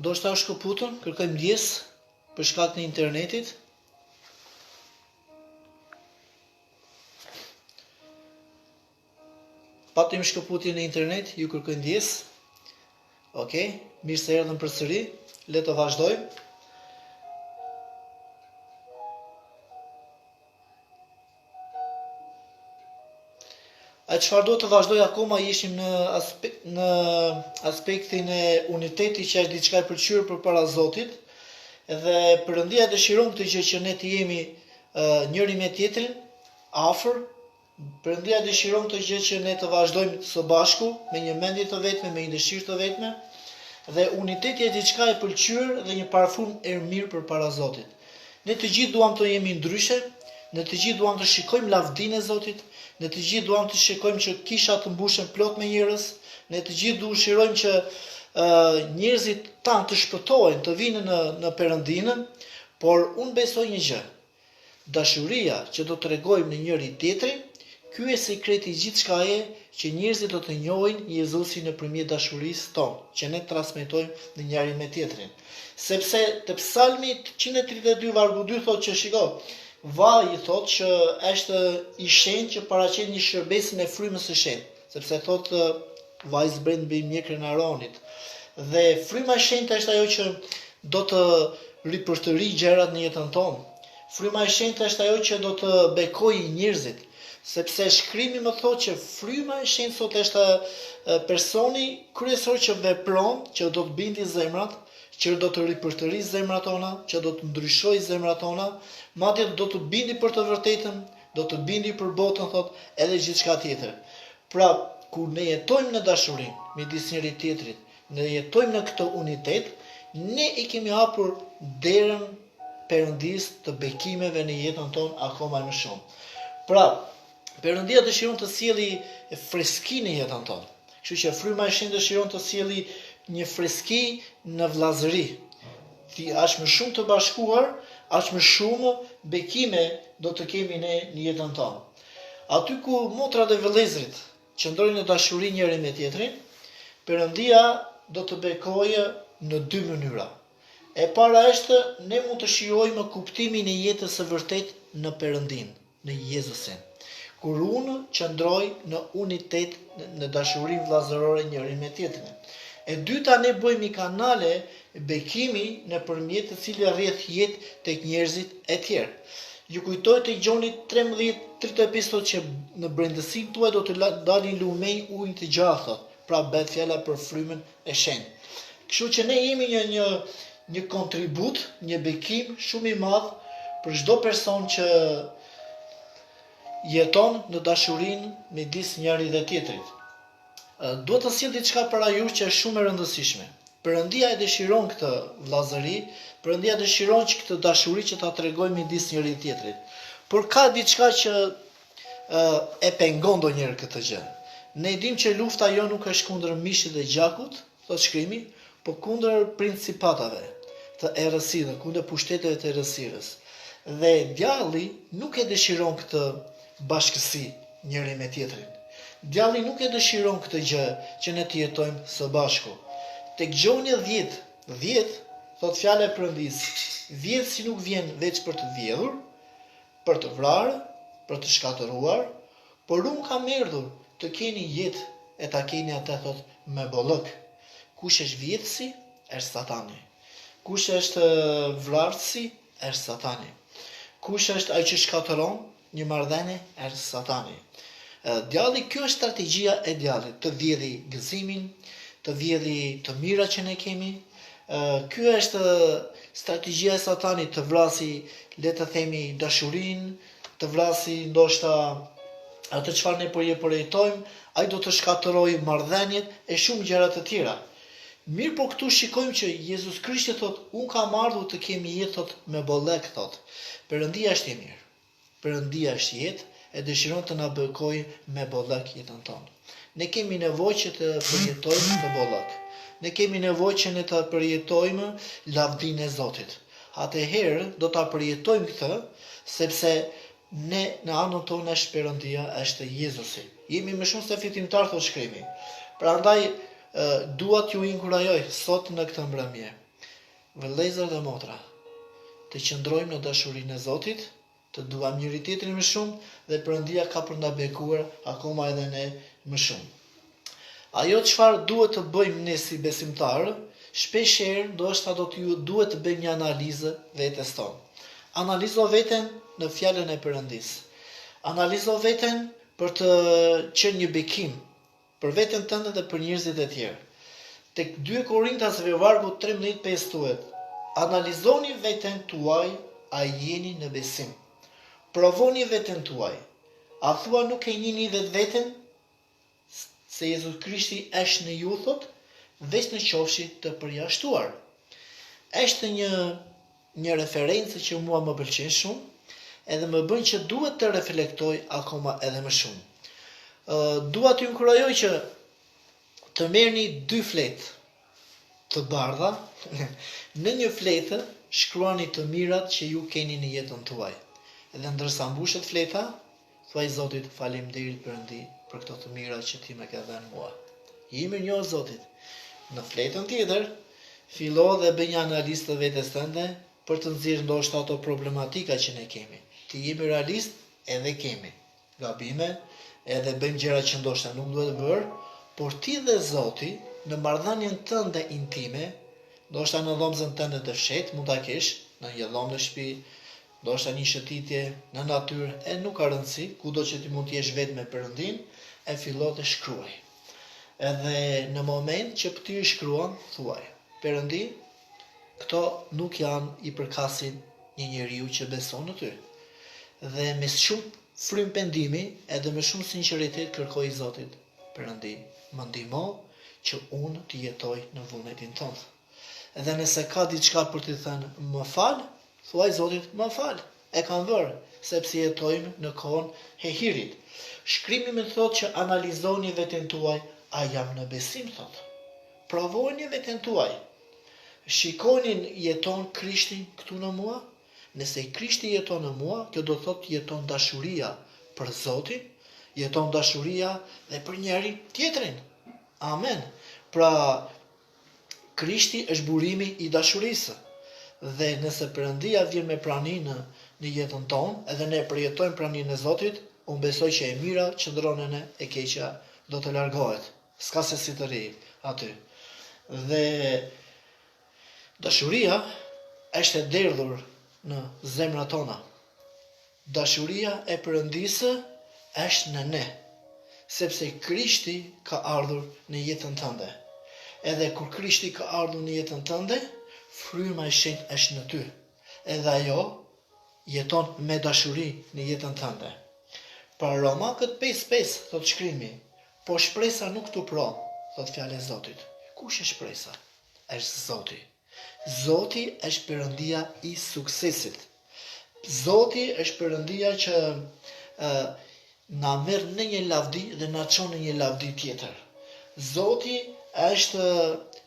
do shta u shkëputën, kërkoj ndjes për shkak të internetit. Patëm shkëputje në internet, ju kërkoj ndjes. Okej, mirë se erdhëm përsëri. Le të vazhdojmë. A çfarë do të vazhdoj akoma, ishim në aspektin e unitetit që është diçka e pëlqyer përpara Zotit, dhe Perëndia dëshiron këtë gjë që ne të jemi njëri me tjetrin afër. Perëndia dëshiron këtë gjë që ne të vazhdojmë së bashku me një mendje të vetme, me një dëshirë të vetme, dhe uniteti është diçka e pëlqyer dhe një parfum e mirë përpara Zotit. Ne të gjithë duam të jemi ndryshe, ne të gjithë duam të shikojmë lavdinë e Zotit, ne të gjithë duam të shikojmë që kisha të mbushen plot me njerëz, ne të gjithë dëshirojmë që njerëzit tanë të shpëtohen, të vinë në Perëndinë, por unë besoj një gjë. Dashuria që do të tregojmë në njëri tjetrin, ky është sekreti i gjithçkaje, që njerëzit do të njohin Jezusin nëpërmjet dashurisë tonë, që ne transmetojmë në njëri me tjetrin. Sepse te Psalmi 132 vargu 2 thotë që shiko, vaji thotë që është i shenjtë që paraqet një shërbesin e frymës së shenjtë, sepse thotë vaji zbret mbi mjekrën e Aronit. Dhe fryma e shenjtë është ajo që do të ripërtëri gjërat në jetën tonë. Fryma e shenjtë është ajo që do të bekojë njerëzit, sepse shkrimi më thotë që fryma e shenjtë sot është personi kryesor që vepron, që do të bindi zemrat, që do të ripërtëri zemrat tona, që do të ndryshojë zemrat tona, madje do të bindi për të vërtetën, do të bindi për botën, thotë, edhe gjithçka tjetër. Pra, kur ne jetojmë në dashuri midis njëri tjetrit, ne jetojmë në këtë unitet, ne i kemi hapur derën Perëndisë të bekimeve në jetën tonë akoma më shumë. Pra, Perëndia dëshiron të sjellë freskinë në jetën tonë. Kështu që fryma e shenjtë dëshiron të sjellë një freski në vllazëri. Ti aq më shumë të bashkuar, aq më shumë bekime do të kemi ne në jetën tonë. Aty ku motrat e vëllezërit qëndrojnë në dashuri njëri me tjetrin, Perëndia do të bekojë në dy mënyra. E para është ne mund të shijojmë kuptimin e jetës së vërtetë në Perëndin, në Jezusin. Kur unë qëndroj në unitet, në dashurinë vllazërore njëri me tjetrin. E dyta, ne bëjmë kanale bekimi nëpërmjet të cilëve rrjedh jetë tek njerëzit e tjerë. Ju kujtoj tek Gjoni 13:35 thotë që në brendësinë tuaj do të dalin lumej ujë të gjatë, pra bëhet fjala për frymën e shenjtë. Kështu që ne jemi një kontribut, një bekim shumë i madh për çdo person që jeton në dashurinë midis njëri dhe tjetrit. Duhet të sjell diçka para jush që është shumë e rëndësishme. Perëndia e dëshiron këtë vllazëri, Perëndia dëshiron që këtë dashuri që ta tregojmë midis njëri tjetrit. Por ka diçka që e pengon ndonjëherë këtë gjë. Ne dimë që lufta jo nuk është kundër mishit dhe gjakut, thotë shkrimi, por kundër principatave të errësirës, kundër pushteteve të errësirës. Dhe djalli nuk e dëshiron këtë bashkësi njëri me tjetrin. Djalli nuk e dëshiron këtë gjë që ne të jetojmë së bashku. Tek Gjoni 10 thot fjala e Perëndisë, vjedh si nuk vjen veç për të vjedhur, për të vrarë, për të shkatëruar, por unë kam erdhur të keni jetë e ta keni atë, thot, me bollëk. Kush është vjedhësi, është Satani. Kush është vrarësi, është Satani. Kush është ai që shkatëron një marrëdhënie, është Satani. Djalli, kjo është strategjia e djallit, të vjedhë gëzimin, të vjedhë të mirat që ne kemi. Ky është strategjia e Satanit, të vrasi, le të themi, dashurinë, të vrasi ndoshta atë çfarë ne përjetojmë, ai do të shkatërrojë marrëdhëniet e shumë gjëra të tjera. Mirë, po këtu shikojmë që Jezus Krishti thot, unë kam ardhur të kemi jetë, thot, me bollëk, thot. Perëndia është e mirë. Perëndia është jetë, e dëshiron të na bekojë me bollëk jetën tonë. Ne kemi nevojë që të përjetojmë të bollëk. Ne kemi nevojë që ne të përjetojmë lavdinë e Zotit. Atëherë do ta përjetojmë këtë, sepse ne në anën tonë është Perëndia, është Jezusi. Jemi më shumë se fitimtar, thotë shkrimi. Prandaj dua t'ju inkurajoj sot në këtë mbrëmje. Vëllezër dhe motra, të qëndrojmë në dashurinë e Zotit, të duam njëri tjetrin më shumë dhe Perëndia ka për na bekuar akoma edhe ne më shumë. Ajo çfarë duhet të bëjmë ne si besimtarë, shpeshherë ndoshta duhet të bëjmë një analizë vetes tonë. Analizo veten në fjalën e Perëndis. Analizo veten për të qenë një bekim për veten tënde dhe për njerëzit e tjerë. Tek 2 Korintasve vargu 13:5 thuhet: analizoni veten tuaj, a jeni në besim. Provoni veten tuaj. A thua nuk e njihni vetveten se Jezus Krishti është në ju, thot, veç në qofshi të përjashtuar. Është një referencë që mua më pëlqen shumë, edhe më bën që duhet të reflektoj akoma edhe më shumë. Dua t'ju inkurajoj që të merrni 2 fletë të bardha, në një fletë shkruani të mirat që ju keni në jetën tuaj. Edhe ndërsa mbushet fleta, thuaj Zotit, faleminderit Perëndi për këto të mira që ti më ke dhënë mua. I mirënjoh Zotit. Në fletën tjetër, fillo dhe bëj një analizë të vetes tënde për të nxjerrë ndoshta ato problematika që ne kemi. Ti jemi realist, edhe kemi gabime, edhe bëjmë gjëra që ndoshta nuk duhet bërë, por ti dhe Zoti në marrëdhënien tënde intime, ndoshta në dhomën tënde të fshehtë mund ta kesh, në një dhomë në shtëpi, ndoshta një shëtitje në natyrë, e nuk ka rëndësi, kudo që ti mund të jesh vetëm me Perëndin, e fillo të shkruaj. Edhe në moment që ti shkruan, thuaj: Perëndi, këto nuk janë i përkasin një njeriu që beson në ty. Dhe me shumë frym pendimi, edhe me shumë sinqeritet kërkoj Zotit: Perëndi, më ndihmo që unë të jetoj në vullnetin tënd. Edhe nëse ka diçka për të thënë më fal, thuaj Zotit më fal. E kam vërë, sepse jetojmë në kohën e hirit. Shkrimi më thot që analizoni veten tuaj, a jam në besim, thot. Provoni veten tuaj. Shikoni jeton Krishti këtu në mua? Nëse Krishti jeton në mua, kjo do thot jeton dashuria për Zotin, jeton dashuria dhe për njëri tjetrin. Amen. Pra, Krishti është burimi i dashurisë. Dhe nëse Perëndia vjen me praninë në jetën tonë, edhe ne përjetojmë praninë e Zotit, unë besoj që e mira qëndron në ne, e keqja do të largohet. S'ka se si të ri aty. Dhe dashuria është e derdhur në zemrat tona. Dashuria e Perëndisë është në ne, sepse Krishti ka ardhur në jetën tënde. Edhe kur Krishti ka ardhur në jetën tënde, fryma e shenjtë është në ty. Edhe ajo jeton me dashuri në jetën tënde. Pra Romakët 5:5 thot shkrimi: po shpresa nuk të pro, thot fjala e Zotit. Kush është shpresa? Është Zoti. Zoti është Perëndia i suksesit. Zoti është Perëndia që na merr në një lavdi dhe na çon në një lavdi tjetër. Zoti është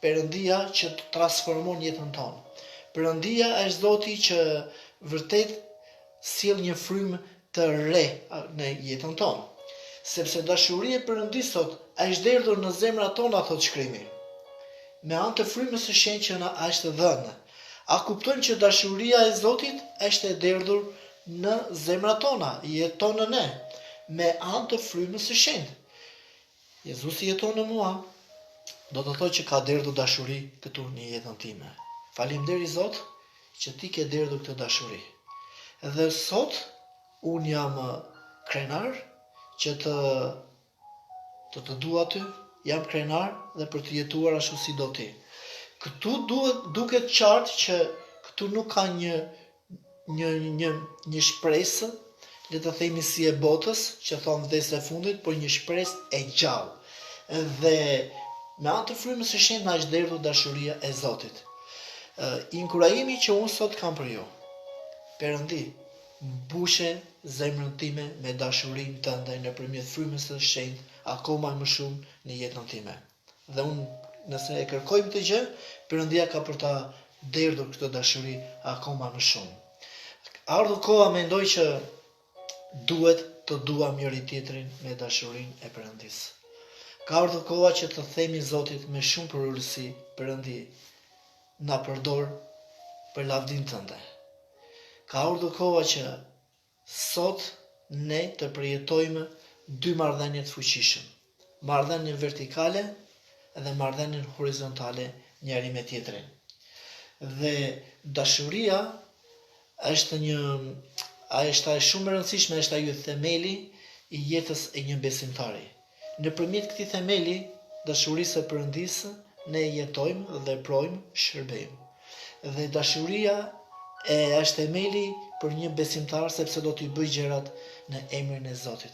Perëndia që të transformon jetën tonë. Perëndia është Zoti që vërtet sjell një frymë të re në jetën tonë. Sepse dashuria e Perëndisë sot është derdhur në zemrat tona, thot shkrimi. Me anë të frymës së shenjtë që na është dhënë. A kuptojmë që dashuria e Zotit është e derdhur në zemrat tona, jeton në ne, me anë të frymës së shenjtë. Jezusi jeton në mua, do të thotë që ka derdhur dashuri këtu në jetën time. Faleminderit Zot që ti ke derdhur këtë dashuri. Dhe sot un jam krenar që të dua ty, jam krenar dhe për të jetuar ashtu si do ti. Këtu duket qartë që këtu nuk ka një shpresë, le të themi si e botës, që thon vdesja e fundit, por një shpresë e gjallë. Dhe me anë të frymës së shenjtë na është derdhur dashuria e Zotit. Inkurajimi që unë sot kam për ju: Perëndi, mbushe zemrën time me dashurinë tënde nëpërmjet frymës së shenjtë akoma më shumë në jetën time. Dhe unë, nëse e kërkoj këtë gjë, Perëndia ka për ta derdhur këtë dashuri akoma më shumë. Ardhur koha mendoj që duhet të duam njëri tjetrin me dashurinë e Perëndisë. Ka ardhur koha që të themi Zotit me shumë përulësi: Perëndi, na përdor për lavdin tënde. Ka ardhur koha që sot ne të përjetojmë dy marrëdhënie të fuqishëm. Marrëdhënien vertikale dhe marrëdhënien horizontale njëri me tjetrin. Dhe dashuria është shumë e rëndësishme, është ajo themeli i jetës e një besimtari. Nëpërmjet këtij themeli, dashurisë së Perëndisë, ne jetojmë dhe veprojmë, shërbejmë. Dhe dashuria është themeli për një besimtar, sepse do t'i bëj gjërat në emrin e Zotit.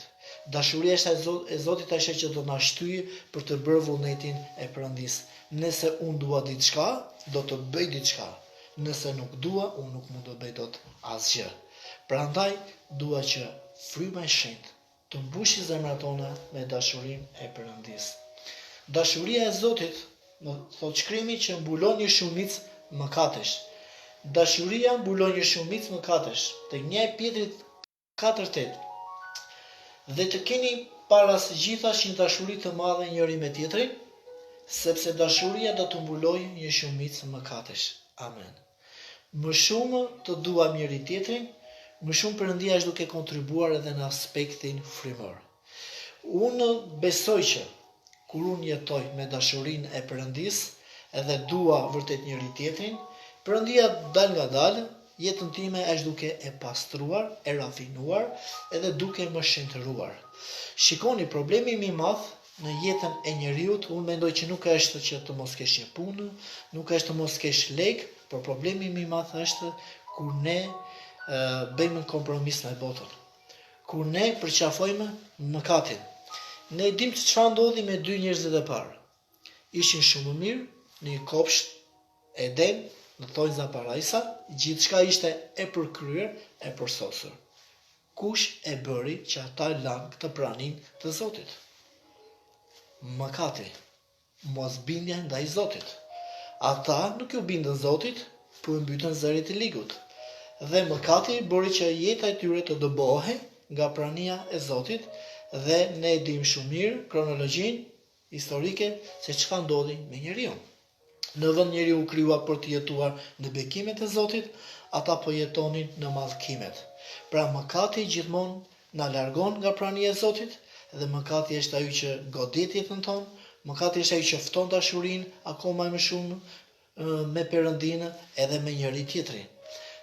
Dashuria e Zotit është që do na shtyjë për të bërë vullnetin e Perëndisë. Nëse unë dua diçka, do të bëj diçka. Nëse nuk dua, unë nuk mund të bëj dot asgjë. Prandaj dua që fryma e shenjtë të mbushë zemrat tona me dashurinë e Perëndisë. Dashuria e Zotit, thot shkrimi, që mbulon një shumicë mëkatesh. Dashuria mbulon një shumicë mëkatesh. Tek 1 Pjetrit 4:8. Dhe të keni para së gjithas një dashuri të madhe njëri me tjetrin, sepse dashuria do të mbulojë një shumicë mëkatesh. Amen. Më shumë të duam njëri tjetrin, më shumë Perëndia është duke kontribuar edhe në aspektin frymor. Unë besoj që kur unë jetoj me dashurinë e Perëndisë edhe dua vërtet njëri tjetrin, Perëndia dal nga dal, jetën time është duke e pastruar, e rafinuar edhe duke më shëntëruar. Shikoni, problemi më i madh në jetën e njeriut, unë mendoj që nuk është që të mos kesh një punë, nuk është të mos kesh lek, por problemi më i madh është kur ne bëjmë kompromis me botën. Kur ne përqafojmë mëkatin. Ne dim çfarë ndodhi me dy njerëzit e parë. Ishin shumë mirë në një kopsht Eden, në thonjza parajsa, gjithçka ishte e përkryer, e përsosur. Kush e bëri që ata lanë këtë praninë të Zotit? Mëkati, mosbindja ndaj Zotit. Ata nuk ju bindën Zotit, por u mbytën zërit e ligut. Dhe mëkati bëri që jeta e tyre të dëbohej nga prania e Zotit, dhe ne dim shumë mirë kronologjinë historike se çka ndodhi me njeriu. Në vend njeriu u krijua për të jetuar në bekimet e Zotit, ata po jetonin në mallkimet. Pra mëkati gjithmonë na largon nga prania e Zotit, dhe mëkati është ajo që godet jetën tonë, mëkati është ajo që fton dashurinë akoma më shumë me Perëndinë edhe me njëri tjetrin.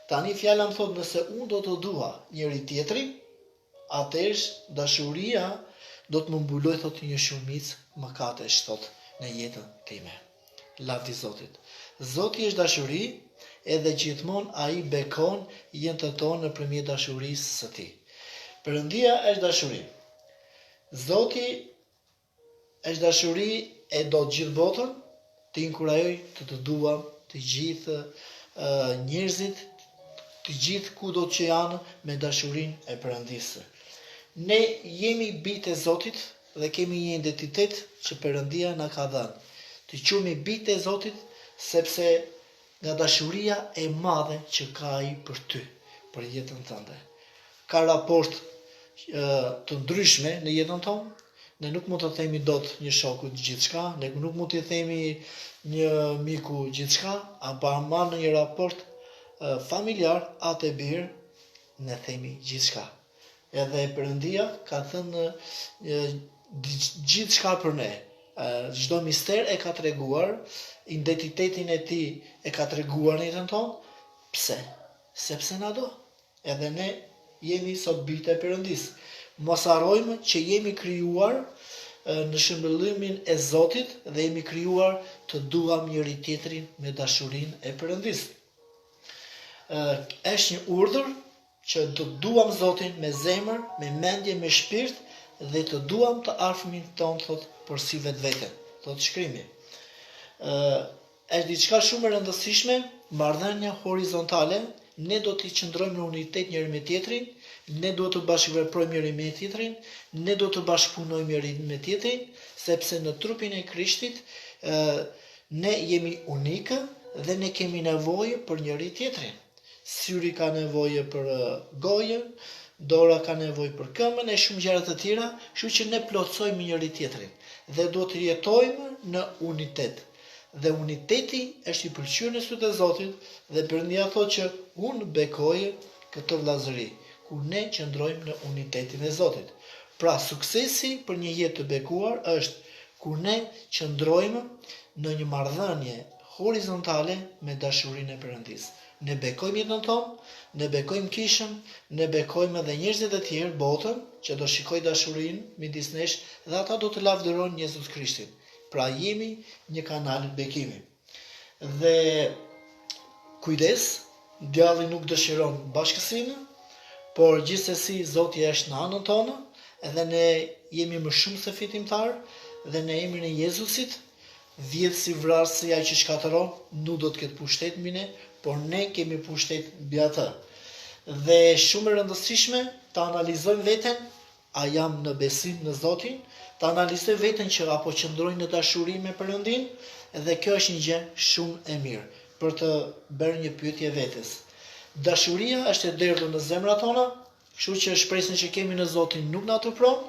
Tani fjala më thot, nëse unë do të dua njëri tjetrin, atëherë dashuria do të më mbuloj, thot, një shumicë mëkatesh, thot, në jetën time. Lavdi Zotit. Zoti është dashuri, edhe gjithmonë ai bekon jetën tonë nëpërmjet dashurisë së tij. Perëndia është dashuri. Zoti është dashuri e do të gjithë botën, të inkurajoj të duam të gjithë njerëzit, të gjithë kudo që janë, me dashurinë e Perëndisë. Ne jemi bijtë e Zotit dhe kemi një identitet që Perëndia na ka dhënë. Të quhemi bijtë e Zotit sepse nga dashuria e madhe që ka ai për ty, për jetën tënde. Ka raport të ndryshme në jetën tonë. Ne nuk mund të themi dot një shoku gjithçka, ne nuk mund të themi një miku gjithçka, apo ama në një raport familjar, atë e birë, ne themi gjithçka. Edhe Perëndia ka thënë gjithçka për ne. Çdo mister e ka treguar, identitetin e tij e ka treguar në jetën tonë. Pse? Sepse na do. Edhe ne jemi sot bijtë e Perëndisë. Mos harrojmë që jemi krijuar në shëmbëllimin e Zotit dhe jemi krijuar të duam njëri tjetrin me dashurinë e Perëndisë. Është një urdhër që të duam Zotin me zemër, me mendje, me shpirt, dhe të duam të afërmin ton, thot, por si vetveten, thot shkrimi. Është diçka shumë e rëndësishme, marrëdhënia horizontale, ne do të qëndrojmë në unitet njëri me tjetrin, ne duhet të bashkëveprojmë njëri me tjetrin, ne do të bashkëpunojmë njëri me tjetrin, sepse në trupin e Krishtit ne jemi unikë dhe ne kemi nevojë për njëri tjetrin. Syri ka nevojë për gojën, dora ka nevojë për këmbën e shumë gjëra të tjera, kështu që ne plotësojmë njëri tjetrin dhe duhet të jetojmë në unitet. Dhe uniteti është i pëlqyer në sytë e Zotit dhe Perëndia thotë që unë bekoj këtë vëllazëri, ku ne qëndrojmë në unitetin e Zotit. Pra suksesi për një jetë të bekuar është kur ne qëndrojmë në një marrëdhënie horizontale me dashurinë e Perëndisë. Ne bekojmë jetën tonë, ne bekojmë kishën, ne bekojmë edhe njerëzit e tjerë, botën, që do shikojë dashurinë midis nesh dhe ata do të lavdërojnë Jezus Krishtin. Pra jemi një kanal bekimi. Dhe kujdes, djalli nuk dëshiron bashkësinë, por gjithsesi Zoti është në anën tonë, edhe ne jemi më shumë se fitimtar, dhe në emrin e Jezusit, vjedh si vrasësi ai që shkatëron, nuk do të ketë pushtet mbi ne, por ne kemi pushtet mbi atë. Dhe shumë e rëndësishme ta analizojmë veten, a jam në besim në Zotin, ta analizoj veten që apo qëndroj në dashuri me Perëndin, dhe kjo është një gjë shumë e mirë për të bërë një pyetje vetes. Dashuria është e derdhur në zemrat tona, kështu që shpresën që kemi në Zotin nuk na tupron,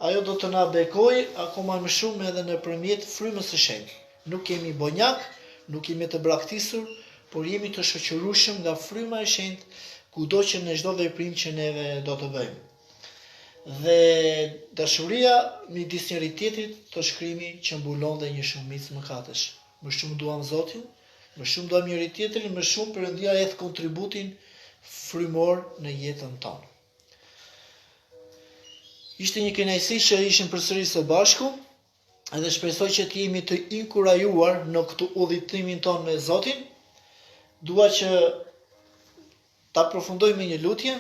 ajo do të na bekoj akoma më shumë edhe nëpërmjet frymës së shenjtë. Nuk kemi bonjak, nuk jemi të braktisur, por jemi të shoqërueshëm nga fryma e shenjtë kudo që në çdo veprim që neve do të bëjmë. Dhe dashuria midis njëri tjetrit të shkrimi që mbulon dhe një shumicë mëkatesh. Më shumë duam Zotin, më shumë duam njëri tjetrin, më shumë Perëndia jep kontributin frymor në jetën tonë. Ishte një kënaqësi që ishim përsëri së bashku, edhe shpresoj që të jemi të inkurajuar në këtë udhëtimin tonë me Zotin. Dua që ta përfundojmë një lutje,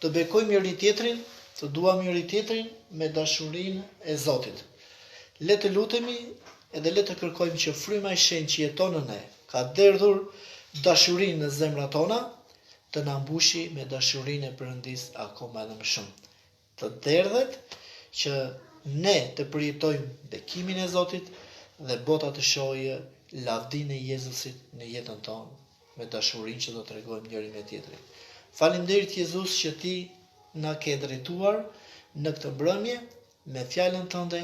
të bekojmë njëri tjetrin, të duam njëri tjetrin me dashurinë e Zotit. Le të lutemi edhe le të kërkojmë që fryma e shenjtë që jeton në ne, ka derdhur dashurinë në zemrat tona, të na mbushi me dashurinë e Perëndisë akoma edhe më shumë. Të derdhet që ne të përjetojmë bekimin e Zotit dhe bota të shohë lavdinë e Jezusit në jetën tonë me dashurinë që do t'tregojmë njëri me tjetrin. Faleminderit Jezus që ti na ke drejtuar në këtë mbrëmje me fjalën tënde,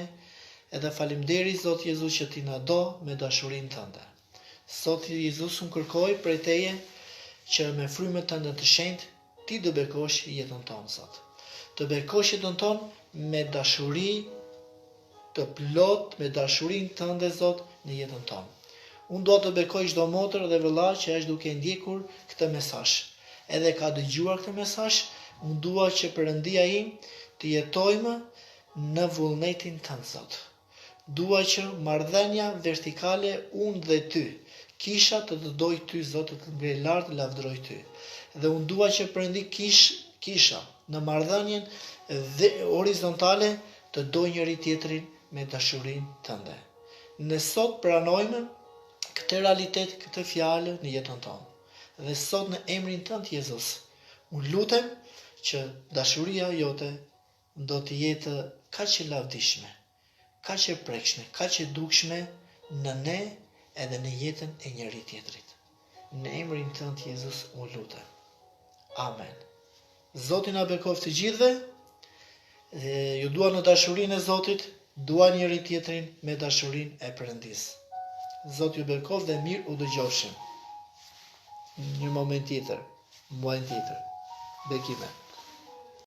edhe faleminderit Zot Jezus që ti na do me dashurinë tënde. Zot Jezus, unë kërkoj prej teje që me frymën tënde të shenjtë ti do bekosh jetën tonë, Zot. Të bekosh jetën tonë me dashuri të plot, me dashurinë tënde, Zot, në jetën tonë. Unë do të bekoj çdo motër dhe vëllai që është duke ndjekur këtë mesazh. Edhe ka dëgjuar këtë mesazh, unë dua që Perëndia im të jetojmë në vullnetin tënd, Zot. Dua që marrëdhënia vertikale unë dhe ty, kisha të doj ty, Zot, të ngrej lart, të lavdëroj ty. Dhe unë dua që Perëndi kisha në marrëdhënien dhe horizontale të doj njëri tjetrin me dashurinë tënde. Ne sot pranojmë këtë realitet, këtë fjalë në jetën tonë. Dhe sot në emrin tënd Jezus, unë lutem që dashuria jote do të jetë kaq e lavdishme, kaq e prekshme, kaq e dukshme në ne edhe në jetën e njëri tjetrit. Në emrin tënd Jezus unë lutem. Amen. Zoti na bekoft të gjithëve. Ju dua në dashurinë e Zotit, dua njëri tjetrin me dashurinë e Perëndisë. Zoti ju bekoft dhe mirë u dëgjofshim. Një moment tjetër, muaj tjetër. Bekime.